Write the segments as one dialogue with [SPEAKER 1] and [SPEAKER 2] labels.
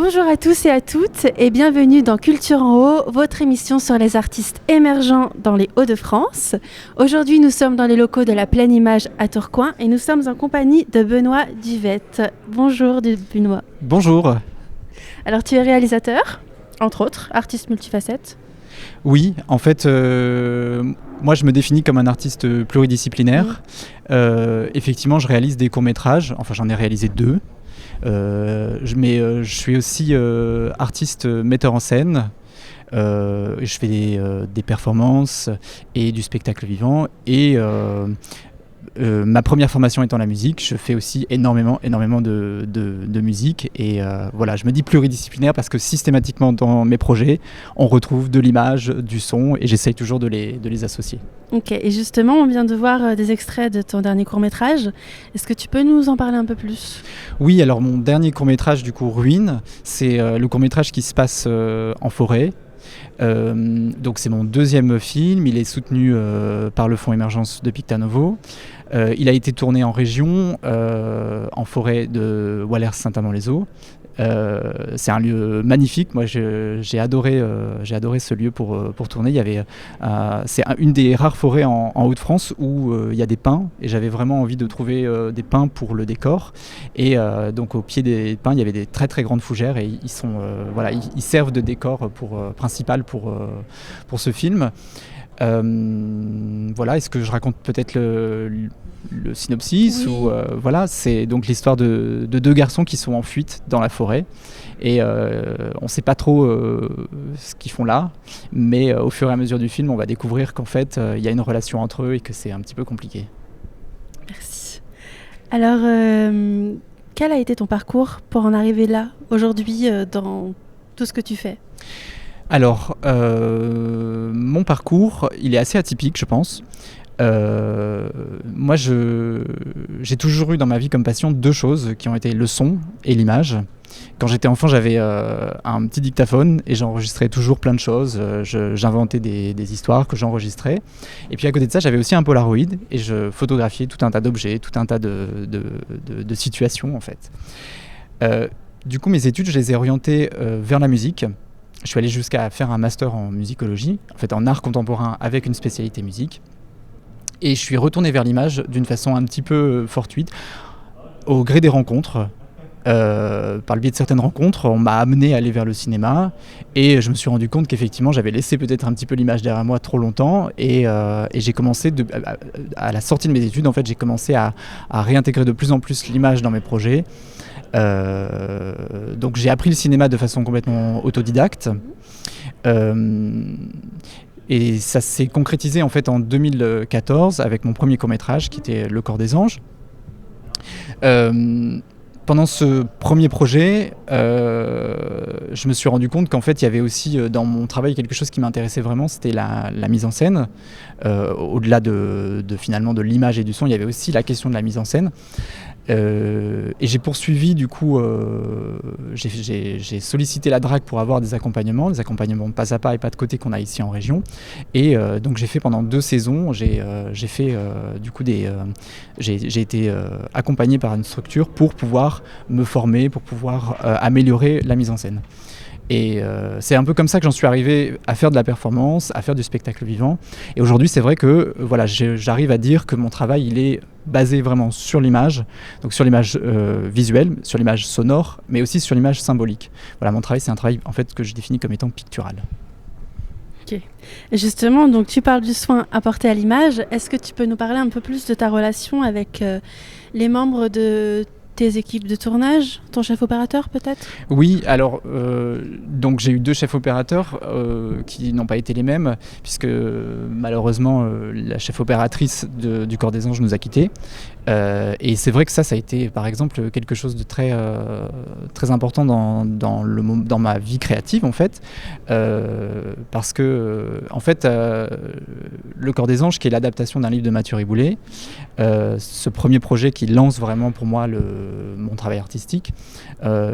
[SPEAKER 1] Bonjour à tous et à toutes et bienvenue dans Culture en Haut, votre émission sur les artistes émergents dans les Hauts-de-France. Aujourd'hui, nous sommes dans les locaux de la Pleine Image à Tourcoing et nous sommes en compagnie de Benoît Duvette. Bonjour Benoît.
[SPEAKER 2] Bonjour.
[SPEAKER 1] Alors tu es réalisateur, entre autres, artiste multifacette.
[SPEAKER 2] Oui, en fait, moi je me définis comme un artiste pluridisciplinaire. Effectivement, je réalise des courts-métrages, enfin j'en ai réalisé 2. Je suis aussi artiste metteur en scène. Je fais des performances et du spectacle vivant. Et ma première formation étant la musique, je fais aussi énormément de musique. Et voilà, je me dis pluridisciplinaire parce que systématiquement dans mes projets, on retrouve de l'image, du son, et j'essaye toujours de les associer.
[SPEAKER 1] Ok, et justement, on vient de voir des extraits de ton dernier court-métrage. Est-ce que tu peux nous en parler un peu plus ?
[SPEAKER 2] Oui, alors mon dernier court-métrage, du coup, Ruine, c'est le court-métrage qui se passe en forêt. Donc c'est mon deuxième film, il est soutenu par le Fonds Émergence de Pictanovo. Il a été tourné en région, en forêt de Wallers-Saint-Amand-les-Eaux. C'est un lieu magnifique. Moi, j'ai adoré ce lieu pour tourner. C'est une des rares forêts en Hauts-de-France où il y a des pins, et j'avais vraiment envie de trouver des pins pour le décor. Et donc au pied des pins, il y avait des très très grandes fougères, et ils servent de décor principal pour ce film. Voilà, est-ce que je raconte peut-être le synopsis?
[SPEAKER 1] Oui.
[SPEAKER 2] Voilà, c'est donc l'histoire de 2 garçons qui sont en fuite dans la forêt, et on ne sait pas trop ce qu'ils font là, mais au fur et à mesure du film, on va découvrir qu'en fait, il y a une relation entre eux et que c'est un petit peu compliqué.
[SPEAKER 1] Merci. Alors, quel a été ton parcours pour en arriver là, aujourd'hui, dans tout ce que tu fais ?
[SPEAKER 2] Alors, mon parcours, il est assez atypique, je pense. Moi, j'ai toujours eu dans ma vie comme passion 2 choses qui ont été le son et l'image. Quand j'étais enfant, j'avais un petit dictaphone et j'enregistrais toujours plein de choses. J'inventais des histoires que j'enregistrais. Et puis à côté de ça, j'avais aussi un Polaroid et je photographiais tout un tas d'objets, tout un tas de situations en fait. Du coup, mes études, je les ai orientées vers la musique. Je suis allé jusqu'à faire un master en musicologie, en fait en art contemporain avec une spécialité musique. Et je suis retourné vers l'image d'une façon un petit peu fortuite, au gré des rencontres. Par le biais de certaines rencontres, on m'a amené à aller vers le cinéma, et je me suis rendu compte qu'effectivement j'avais laissé peut-être un petit peu l'image derrière moi trop longtemps, et j'ai commencé, à la sortie de mes études, en fait, j'ai commencé à réintégrer de plus en plus l'image dans mes projets. Donc j'ai appris le cinéma de façon complètement autodidacte. Et ça s'est concrétisé en fait en 2014 avec mon premier court-métrage qui était Le Corps des Anges. Pendant ce premier projet, je me suis rendu compte qu'en fait il y avait aussi dans mon travail quelque chose qui m'intéressait vraiment, c'était la mise en scène. Au-delà finalement de l'image et du son, il y avait aussi la question de la mise en scène. Et j'ai poursuivi, du coup, j'ai sollicité la DRAC pour avoir des accompagnements pas à pas et pas de côté qu'on a ici en région. Et donc j'ai fait pendant 2 saisons, j'ai été accompagné par une structure pour pouvoir me former, pour pouvoir améliorer la mise en scène. Et c'est un peu comme ça que j'en suis arrivé à faire de la performance, à faire du spectacle vivant. Et aujourd'hui, c'est vrai que voilà, j'arrive à dire que mon travail, il est basé vraiment sur l'image, donc sur l'image visuelle, sur l'image sonore, mais aussi sur l'image symbolique. Voilà, mon travail, c'est un travail en fait que je définis comme étant pictural.
[SPEAKER 1] Ok. Et justement, donc tu parles du soin apporté à l'image. Est-ce que tu peux nous parler un peu plus de ta relation avec les membres de tes équipes de tournage, ton chef opérateur peut-être ?
[SPEAKER 2] Oui, alors donc j'ai eu 2 chefs opérateurs qui n'ont pas été les mêmes, puisque malheureusement la chef opératrice du Corps des Anges nous a quittés. Et c'est vrai que ça a été par exemple quelque chose de très, très important dans ma vie créative en fait, parce que en fait Le Corps des Anges, qui est l'adaptation d'un livre de Mathieu Riboulet, ce premier projet qui lance vraiment pour moi mon travail artistique,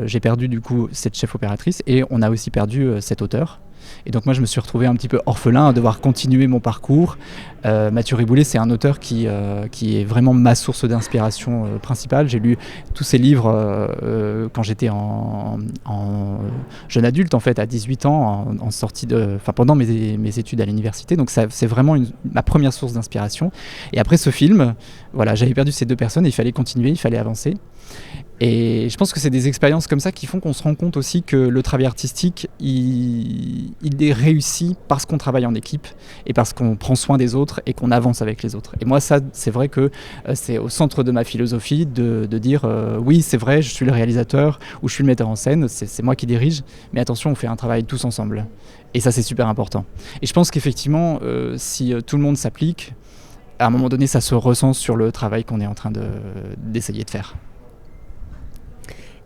[SPEAKER 2] j'ai perdu du coup cette chef opératrice, et on a aussi perdu cet auteur. Et donc moi je me suis retrouvé un petit peu orphelin à devoir continuer mon parcours. Mathieu Riboulet, c'est un auteur qui est vraiment ma source d'inspiration principale. J'ai lu tous ses livres quand j'étais en jeune adulte, en fait, à 18 ans, pendant mes études à l'université. Donc c'est vraiment ma première source d'inspiration. Et après ce film, voilà, j'avais perdu ces deux personnes et il fallait continuer, il fallait avancer. Et je pense que c'est des expériences comme ça qui font qu'on se rend compte aussi que le travail artistique, il est réussi parce qu'on travaille en équipe et parce qu'on prend soin des autres et qu'on avance avec les autres. Et moi, ça, c'est vrai que c'est au centre de ma philosophie de dire oui, c'est vrai, je suis le réalisateur ou je suis le metteur en scène, c'est moi qui dirige, mais attention, on fait un travail tous ensemble. Et ça, c'est super important. Et je pense qu'effectivement, si tout le monde s'applique, à un moment donné, ça se ressent sur le travail qu'on est en train d'essayer de faire.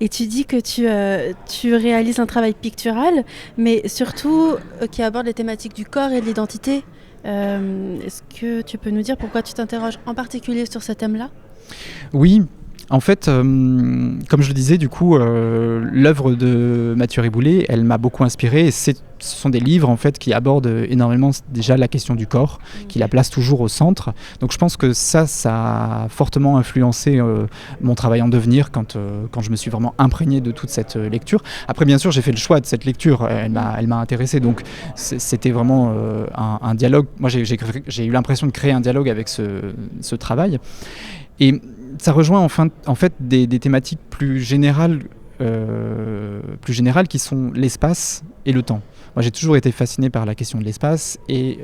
[SPEAKER 1] Et tu dis que tu réalises un travail pictural, mais surtout qui aborde les thématiques du corps et de l'identité. Est-ce que tu peux nous dire pourquoi tu t'interroges en particulier sur ce thème-là ?
[SPEAKER 2] Oui. En fait, comme je le disais, du coup, l'œuvre de Mathieu Riboulet, elle m'a beaucoup inspiré. Et ce sont des livres en fait qui abordent énormément déjà la question du corps, qui la place toujours au centre. Donc je pense que ça a fortement influencé mon travail en devenir quand je me suis vraiment imprégné de toute cette lecture. Après, bien sûr, j'ai fait le choix de cette lecture. Elle m'a intéressé. Donc c'était vraiment un dialogue. Moi, j'ai eu l'impression de créer un dialogue avec ce travail. Et ça rejoint en fait des thématiques plus générales qui sont l'espace et le temps. Moi, j'ai toujours été fasciné par la question de l'espace et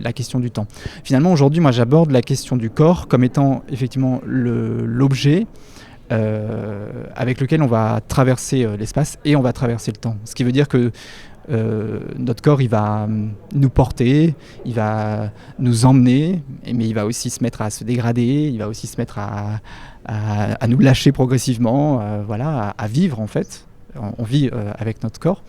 [SPEAKER 2] la question du temps. Finalement, aujourd'hui, moi, j'aborde la question du corps comme étant effectivement l'objet avec lequel on va traverser l'espace et on va traverser le temps. Ce qui veut dire que notre corps, il va nous porter, il va nous emmener, mais il va aussi se mettre à se dégrader, il va aussi se mettre à nous lâcher progressivement, à vivre en fait. On vit avec notre corps.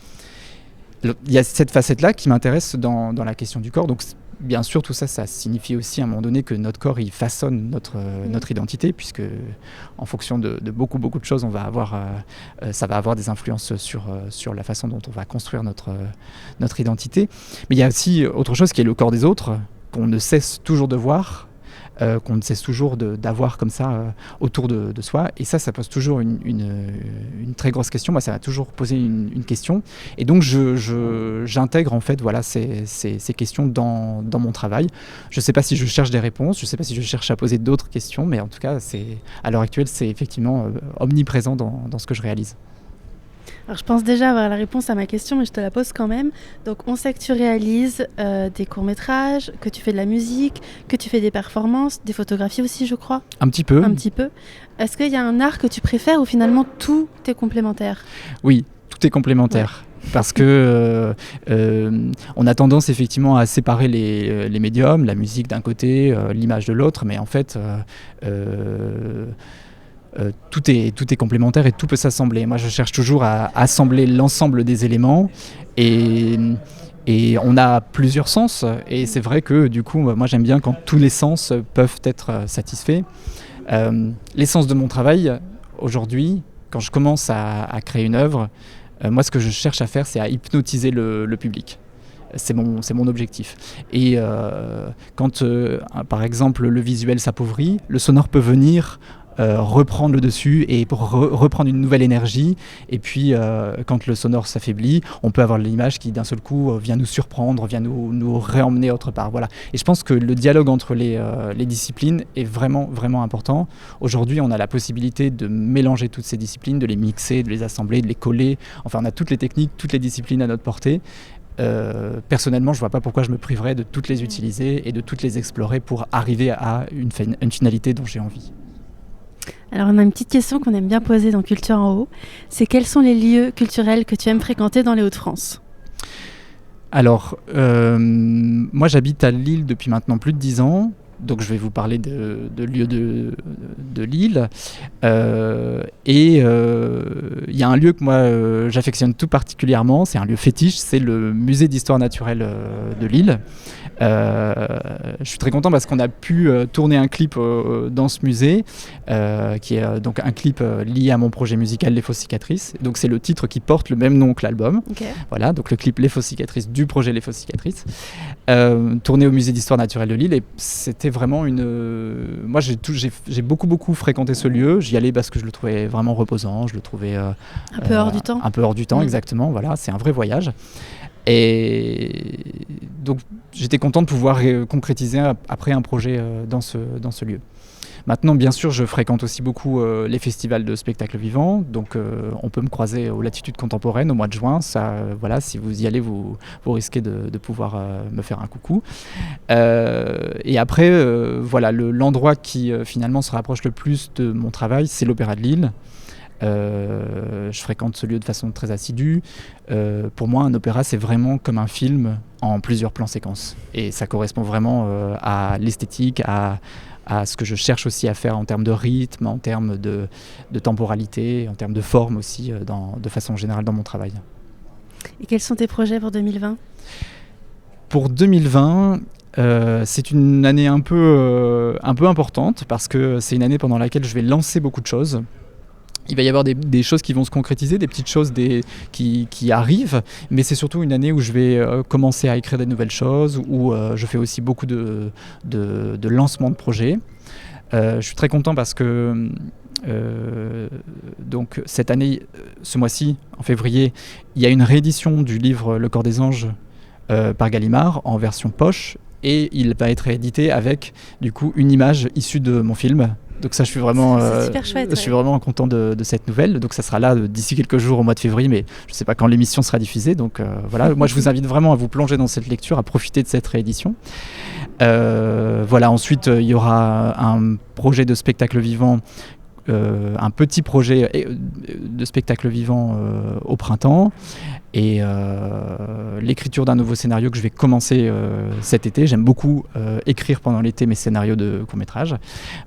[SPEAKER 2] Il y a cette facette-là qui m'intéresse dans la question du corps. Donc, bien sûr, tout ça, ça signifie aussi à un moment donné que notre corps, il façonne notre identité, puisque en fonction de beaucoup de choses, ça va avoir des influences sur la façon dont on va construire notre identité. Mais il y a aussi autre chose qui est le corps des autres, qu'on ne cesse toujours de voir, qu'on ne cesse toujours d'avoir comme ça autour de soi. Et ça pose toujours une très grosse question. Moi, ça m'a toujours posé une question. Et donc, j'intègre en fait ces questions dans mon travail. Je ne sais pas si je cherche des réponses, je ne sais pas si je cherche à poser d'autres questions, mais en tout cas, à l'heure actuelle, c'est effectivement omniprésent dans ce que je réalise.
[SPEAKER 1] Alors, je pense déjà avoir la réponse à ma question, mais je te la pose quand même. Donc, on sait que tu réalises des courts-métrages, que tu fais de la musique, que tu fais des performances, des photographies aussi, je crois.
[SPEAKER 2] Un petit peu.
[SPEAKER 1] Est-ce qu'il y a un art que tu préfères ou finalement tout est complémentaire ?
[SPEAKER 2] Oui, tout est complémentaire. Ouais. Parce que on a tendance effectivement à séparer les médiums, la musique d'un côté, l'image de l'autre, mais en fait... tout est complémentaire et tout peut s'assembler. Moi, je cherche toujours à assembler l'ensemble des éléments et on a plusieurs sens. Et c'est vrai que du coup, moi, j'aime bien quand tous les sens peuvent être satisfaits. L'essence de mon travail, aujourd'hui, quand je commence à créer une œuvre, moi, ce que je cherche à faire, c'est à hypnotiser le public. C'est mon objectif. Et quand, par exemple, le visuel s'appauvrit, le sonore peut venir reprendre le dessus et pour reprendre une nouvelle énergie. Et puis, quand le sonore s'affaiblit, on peut avoir l'image qui, d'un seul coup, vient nous surprendre, vient nous réemmener autre part. Voilà. Et je pense que le dialogue entre les disciplines est vraiment, vraiment important. Aujourd'hui, on a la possibilité de mélanger toutes ces disciplines, de les mixer, de les assembler, de les coller. Enfin, on a toutes les techniques, toutes les disciplines à notre portée. Personnellement, je ne vois pas pourquoi je me priverais de toutes les utiliser et de toutes les explorer pour arriver à une finalité dont j'ai envie.
[SPEAKER 1] Alors, on a une petite question qu'on aime bien poser dans Culture en haut. C'est quels sont les lieux culturels que tu aimes fréquenter dans les Hauts-de-France ? Alors,
[SPEAKER 2] moi j'habite à Lille depuis maintenant plus de 10 ans. Donc je vais vous parler de lieux de Lille. Il y a un lieu que moi j'affectionne tout particulièrement, c'est un lieu fétiche, c'est le musée d'histoire naturelle de Lille. Je suis très content parce qu'on a pu tourner un clip dans ce musée, qui est donc un clip lié à mon projet musical Les Fausses Cicatrices. Donc c'est le titre qui porte le même nom que l'album. Okay. Voilà, donc le clip Les Fausses Cicatrices du projet Les Fausses Cicatrices, tourné au musée d'histoire naturelle de Lille. Et c'était vraiment moi j'ai beaucoup fréquenté ce lieu. J'y allais parce que je le trouvais vraiment reposant, je le trouvais un
[SPEAKER 1] peu hors du temps.
[SPEAKER 2] Un peu hors du temps, exactement. Voilà, c'est un vrai voyage. Et donc j'étais content de pouvoir concrétiser après un projet dans ce lieu. Maintenant, bien sûr, je fréquente aussi beaucoup les festivals de spectacles vivants. Donc on peut me croiser aux Latitudes Contemporaines au mois de juin. Ça, voilà, si vous y allez, vous risquez de pouvoir me faire un coucou. Et après, voilà, l'endroit qui finalement se rapproche le plus de mon travail, c'est l'Opéra de Lille. Je fréquente ce lieu de façon très assidue. Pour moi, un opéra, c'est vraiment comme un film en plusieurs plans séquences. Et ça correspond vraiment à l'esthétique, à ce que je cherche aussi à faire en termes de rythme, en termes de temporalité, en termes de forme aussi, de façon générale dans mon travail.
[SPEAKER 1] Et quels sont tes projets pour 2020 ?
[SPEAKER 2] Pour 2020, c'est une année un peu importante parce que c'est une année pendant laquelle je vais lancer beaucoup de choses. Il va y avoir des choses qui vont se concrétiser, des petites choses qui arrivent, mais c'est surtout une année où je vais commencer à écrire des nouvelles choses, où je fais aussi beaucoup de lancements de projets. Je suis très content parce que donc cette année, ce mois-ci, en février, il y a une réédition du livre Le Corps des Anges par Gallimard en version poche, et il va être réédité avec du coup une image issue de mon film. Donc ça, je suis vraiment,
[SPEAKER 1] super chouette,
[SPEAKER 2] je suis vraiment content de cette nouvelle. Donc ça sera là d'ici quelques jours au mois de février, mais je ne sais pas quand l'émission sera diffusée. Donc voilà, moi je vous invite vraiment à vous plonger dans cette lecture, à profiter de cette réédition. Voilà, ensuite il y aura un projet de spectacle vivant, un petit projet de spectacle vivant au printemps. Et l'écriture d'un nouveau scénario que je vais commencer cet été. J'aime beaucoup écrire pendant l'été mes scénarios de court-métrage.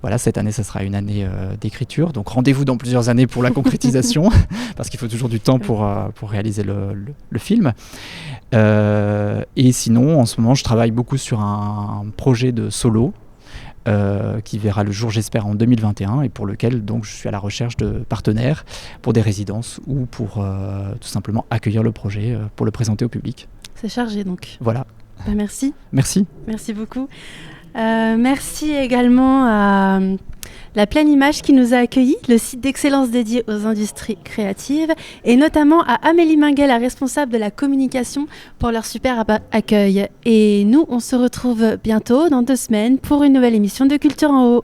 [SPEAKER 2] Voilà, cette année, ça sera une année d'écriture. Donc rendez-vous dans plusieurs années pour la concrétisation, parce qu'il faut toujours du temps pour réaliser le film. Et sinon, en ce moment, je travaille beaucoup sur un projet de solo, qui verra le jour, j'espère, en 2021, et pour lequel donc, je suis à la recherche de partenaires pour des résidences ou pour tout simplement accueillir le projet, pour le présenter au public.
[SPEAKER 1] C'est chargé donc.
[SPEAKER 2] Voilà.
[SPEAKER 1] Bah, merci.
[SPEAKER 2] Merci.
[SPEAKER 1] Merci beaucoup. Merci également à La Pleine Image qui nous a accueillis, le site d'excellence dédié aux industries créatives, et notamment à Amélie Minguet, la responsable de la communication, pour leur super accueil. Et nous, on se retrouve bientôt, dans 2 semaines, pour une nouvelle émission de Culture en Haut.